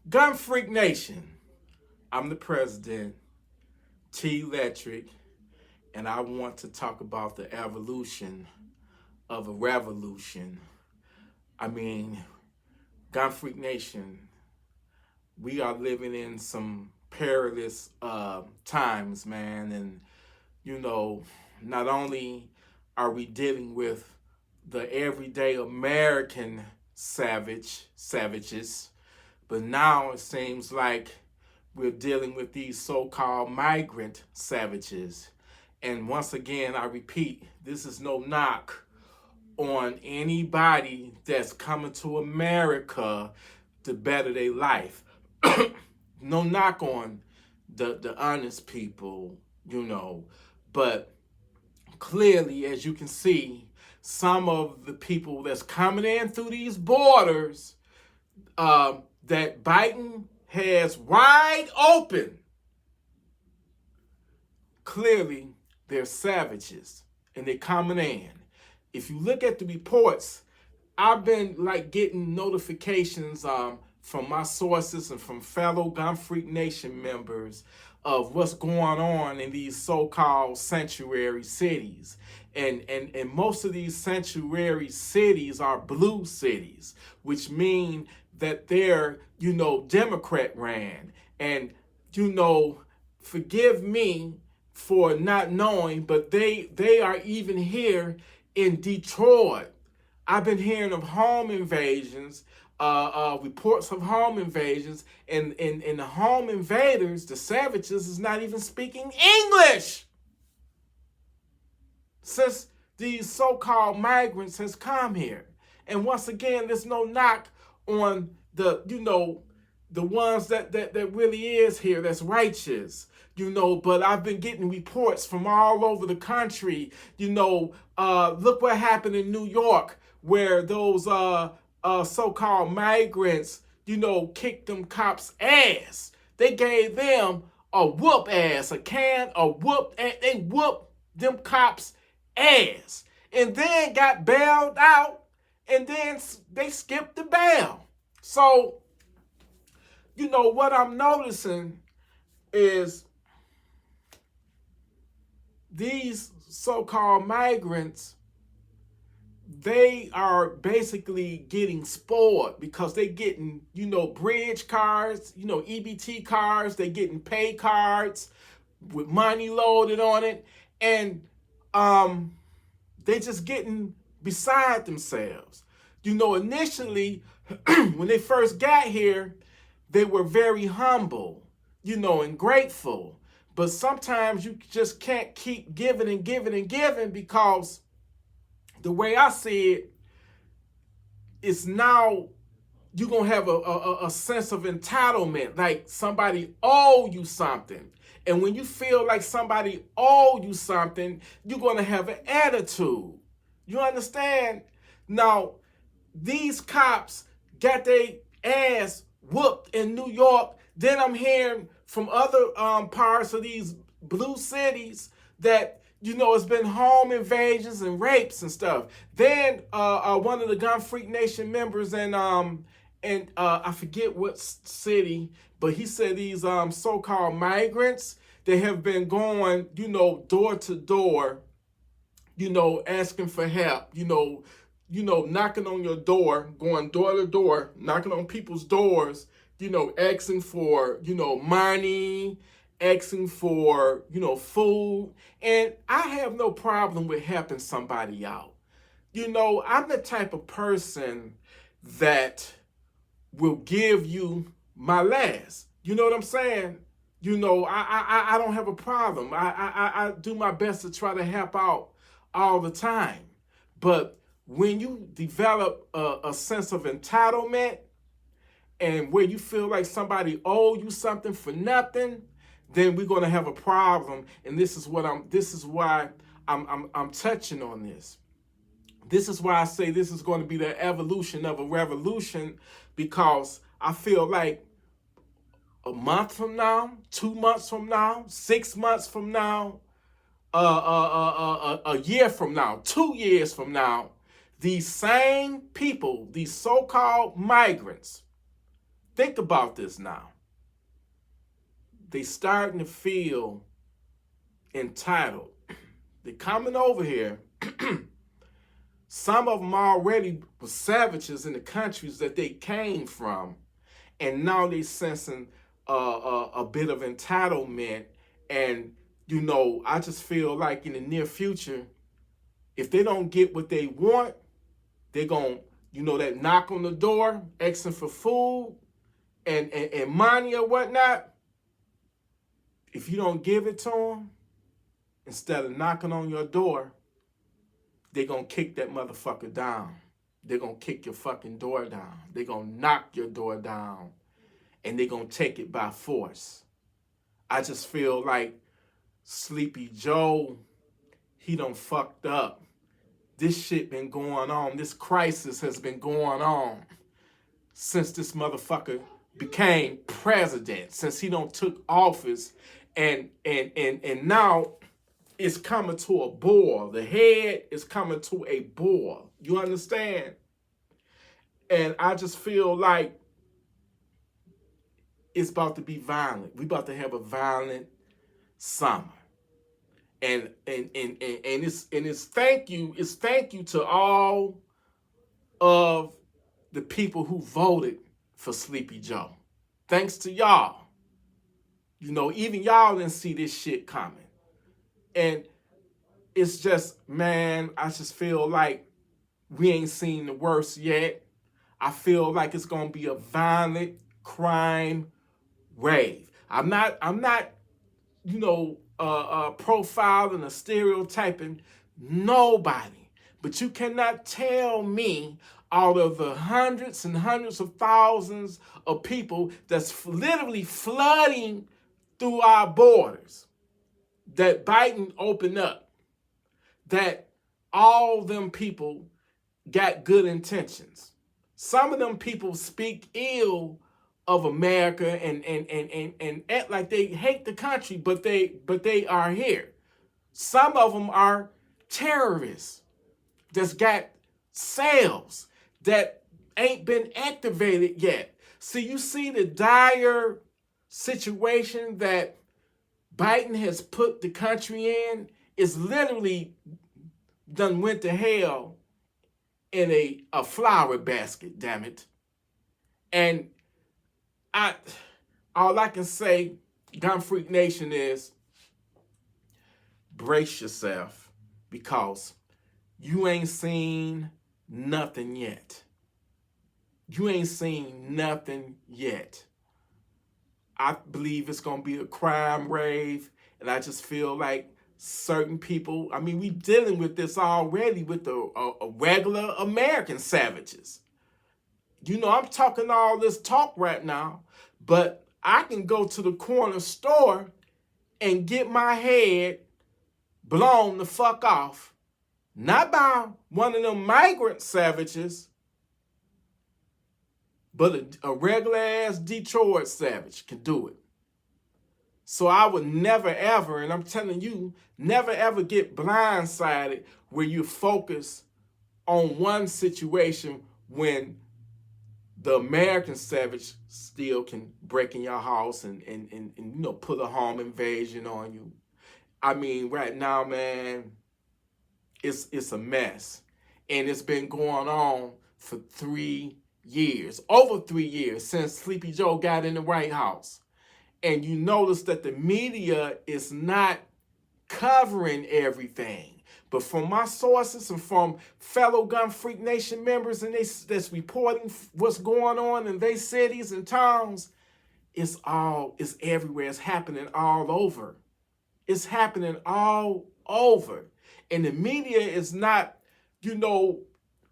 Gun Freak Nation. I'm the president, TElectrik, and I want to talk about the evolution of a revolution. I mean, Gun Freak Nation, we are living in some perilous times, man. And, not only are we dealing with the everyday American savages, but now it seems like we're dealing with these so-called migrant savages. And once again, I repeat, this is no knock on anybody that's coming to America to better their life. No knock on the honest people, but clearly, as you can see, some of the people that's coming in through these borders that Biden has wide open, clearly they're savages and they're coming in. If you look at the reports, I've been getting notifications from my sources and from fellow Gun Freak Nation members of what's going on in these so-called sanctuary cities. And most of these sanctuary cities are blue cities, which mean that they're, Democrat ran. And, forgive me for not knowing, but they are even here in Detroit. I've been hearing of home invasions, reports of home invasions, and the home invaders, the savages, is not even speaking English since these so-called migrants has come here. And once again, there's no knock on the ones that really is here, that's righteous. But I've been getting reports from all over the country. Look what happened in New York, where those so-called migrants, kicked them cops' ass. They gave them a whoop ass, they whooped them cops' ass. And then got bailed out, and then they skipped the bail. So, what I'm noticing is these so-called migrants, they are basically getting spoiled because they getting, bridge cards, EBT cards, they getting pay cards with money loaded on it, and they just getting beside themselves. Initially, when they first got here, they were very humble, and grateful. But sometimes you just can't keep giving and giving and giving, because the way I see it is now you're going to have a sense of entitlement, like somebody owe you something. And when you feel like somebody owe you something, you're going to have an attitude. You understand? Now, these cops got their ass whooped in New York. Then I'm hearing from other parts of these blue cities that, it's been home invasions and rapes and stuff. Then one of the Gun Freak Nation members and I forget what city, but he said these so-called migrants, they have been going, door to door, asking for help, knocking on your door, going door to door, knocking on people's doors, asking for, money, asking for, food. And I have no problem with helping somebody out. I'm the type of person that will give you my last. You know what I'm saying? I don't have a problem. I do my best to try to help out all the time. But when you develop a sense of entitlement, and where you feel like somebody owe you something for nothing, then we're going to have a problem. And this is why I'm touching on this. This is why I say this is going to be the evolution of a revolution, because I feel like a month from now, 2 months from now, 6 months from now, a year from now, 2 years from now, these same people, these so-called migrants, Think about this now. They starting to feel entitled. They're coming over here. Some of them already were savages in the countries that they came from, and now they sensing a bit of entitlement. And you know, I just feel like in the near future, if they don't get what they want, they're gonna, you know, that knock on the door, asking for food and money or whatnot. If you don't give it to them, instead of knocking on your door, they're gonna kick that motherfucker down. They're gonna kick your fucking door down. They're gonna knock your door down, and they're gonna take it by force. I just feel like Sleepy Joe, he done fucked up. This shit been going on. This crisis has been going on since this motherfucker became president, since he done took office, and now it's coming to a boil. The head is coming to a boil. You understand? And I just feel like it's about to be violent. We about to have a violent summer. And it's thank you to all of the people who voted for Sleepy Joe. Thanks to y'all. You know, even y'all didn't see this shit coming. And it's just, man, I just feel like we ain't seen the worst yet. I feel like it's gonna be a violent crime wave. I'm not, you know, profiling or stereotyping nobody. But you cannot tell me out of the hundreds and hundreds of thousands of people that's literally flooding through our borders that Biden opened up, that all them people got good intentions. Some of them people speak ill of America and act like they hate the country, but they are here. Some of them are terrorists that's got cells that ain't been activated yet. So you see the dire situation that Biden has put the country in is literally done went to hell in a flower basket, damn it. And all I can say, Gunfreak Nation, is brace yourself, because you ain't seen nothing yet. You ain't seen nothing yet. I believe it's going to be a crime wave, and I just feel like certain people, I mean, we dealing with this already with the regular American savages. You know, I'm talking all this talk right now, but I can go to the corner store and get my head blown the fuck off, not by one of them migrant savages, but a regular ass Detroit savage can do it. So I would never ever, and I'm telling you, never ever get blindsided where you focus on one situation when the American savage still can break in your house and you know, put a home invasion on you. I mean, right now, man, it's a mess. And it's been going on for 3 years, over 3 years, since Sleepy Joe got in the White House. And you notice that the media is not covering everything. But from my sources and from fellow Gunfreak Nation members and that's reporting what's going on in their cities and towns, it's everywhere. It's happening all over. It's happening all over. And the media is not, you know,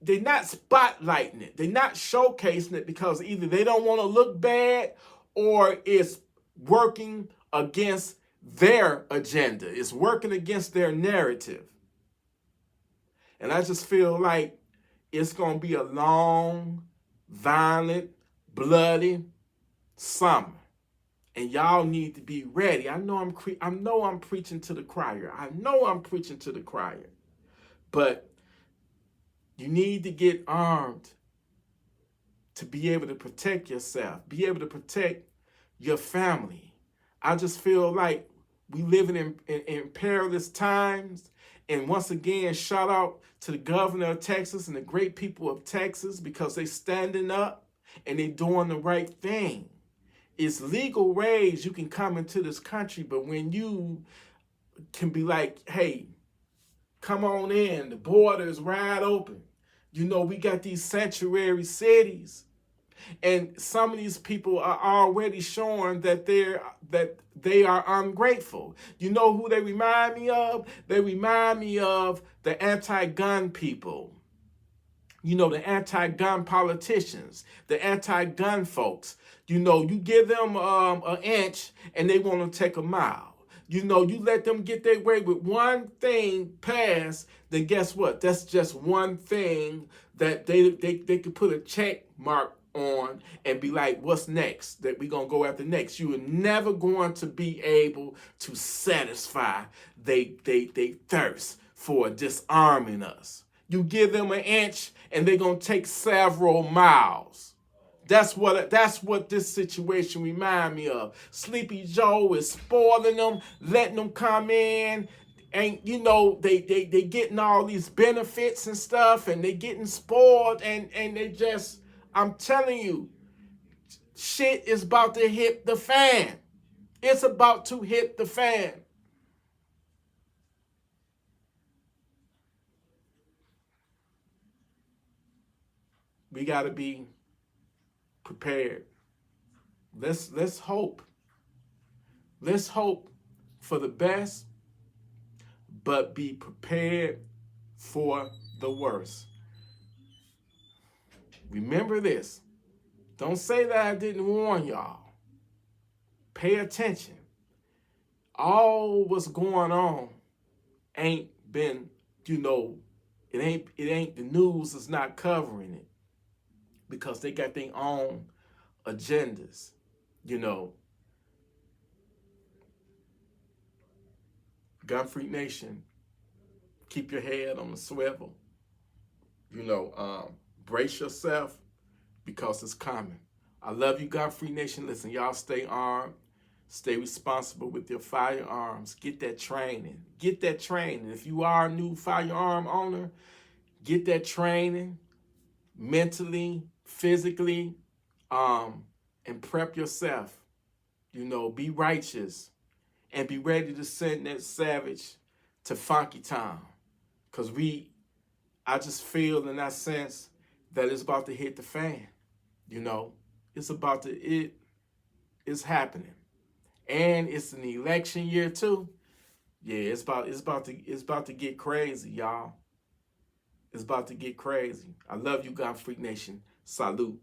they're not spotlighting it. They're not showcasing it because either they don't want to look bad or it's working against their agenda. It's working against their narrative. And I just feel like it's going to be a long, violent, bloody summer. And y'all need to be ready. I know I'm preaching to the choir. I know I'm preaching to the choir. But you need to get armed to be able to protect yourself, be able to protect your family. I just feel like we living in perilous times. And once again, shout out to the governor of Texas and the great people of Texas, because they standing up and they doing the right thing. It's legal ways you can come into this country, but when you can be like, hey, come on in, the border is wide open. You know, we got these sanctuary cities, and some of these people are already showing that they are ungrateful. You know who they remind me of? They remind me of the anti-gun people. You know, the anti-gun politicians, the anti-gun folks. You know, you give them an inch and they want to take a mile. You know, you let them get their way with one thing passed, then guess what? That's just one thing that they could put a check mark on and be like, what's next? That we're going to go after next. You are never going to be able to satisfy they thirst for disarming us. You give them an inch and they're going to take several miles. That's what this situation remind me of. Sleepy Joe is spoiling them, letting them come in. And, you know, they getting all these benefits and stuff, and they getting spoiled, and they just, I'm telling you, shit is about to hit the fan. It's about to hit the fan. We got to be prepared. Let's hope. Let's hope for the best, but be prepared for the worst. Remember this. Don't say that I didn't warn y'all. Pay attention. All what's going on ain't been, you know, it ain't the news is not covering it, because they got their own agendas, you know. Gunfreak Nation, keep your head on the swivel. You know, brace yourself, because it's coming. I love you, Gunfreak Nation. Listen, y'all stay armed. Stay responsible with your firearms. Get that training. Get that training. If you are a new firearm owner, get that training mentally, physically, and prep yourself. You know, be righteous and be ready to send that savage to Funky Town. Because I just feel in that sense that it's about to hit the fan. You know, it's happening. And it's an election year too. Yeah, it's about to get crazy, y'all. It's about to get crazy. I love you, Gunfreak Nation. Salute.